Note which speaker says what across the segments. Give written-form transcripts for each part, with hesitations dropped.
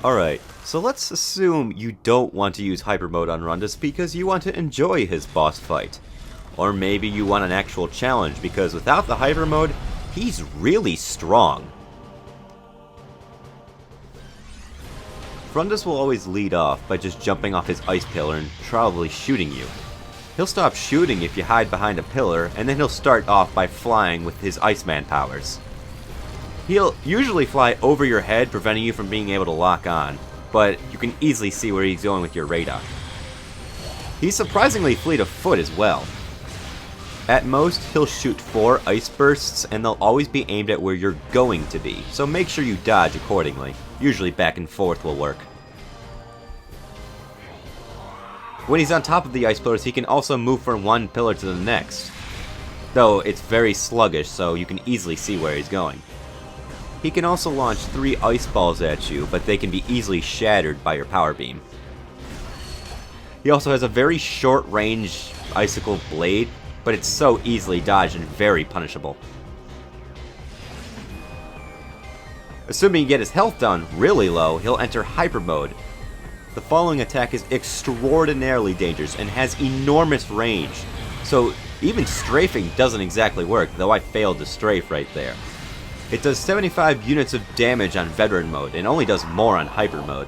Speaker 1: Alright, so let's assume you don't want to use hyper mode on Rundas because you want to enjoy his boss fight. Or maybe you want an actual challenge because without the hyper mode, he's really strong. Rundas will always lead off by just jumping off his ice pillar and probably shooting you. He'll stop shooting if you hide behind a pillar, and then he'll start off by flying with his Iceman powers. He'll usually fly over your head, preventing you from being able to lock on, but you can easily see where he's going with your radar. He's surprisingly fleet of foot as well. At most, he'll shoot 4 ice bursts, and they'll always be aimed at where you're going to be, so make sure you dodge accordingly. Usually back and forth will work. When he's on top of the ice pillars, he can also move from one pillar to the next, though it's very sluggish, so you can easily see where he's going. He can also launch 3 ice balls at you, but they can be easily shattered by your power beam. He also has a very short range icicle blade, but it's so easily dodged and very punishable. Assuming you get his health down really low, he'll enter hyper mode. The following attack is extraordinarily dangerous and has enormous range, so even strafing doesn't exactly work, though I failed to strafe right there. It does 75 units of damage on veteran mode, and only does more on hyper mode.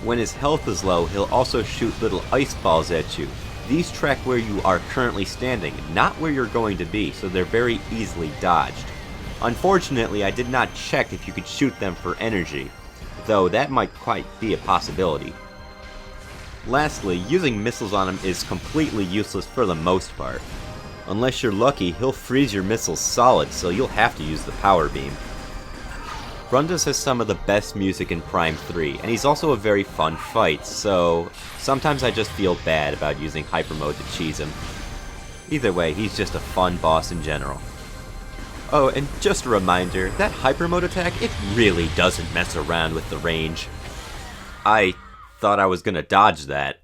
Speaker 1: When his health is low, he'll also shoot little ice balls at you. These track where you are currently standing, not where you're going to be, so they're very easily dodged. Unfortunately, I did not check if you could shoot them for energy, though that might quite be a possibility. Lastly, using missiles on him is completely useless for the most part. Unless you're lucky, he'll freeze your missiles solid, so you'll have to use the power beam. Rundas has some of the best music in Prime 3, and he's also a very fun fight, so sometimes I just feel bad about using hyper mode to cheese him. Either way, he's just a fun boss in general. Oh, and just a reminder, that hyper mode attack, it really doesn't mess around with the range. I thought I was gonna dodge that.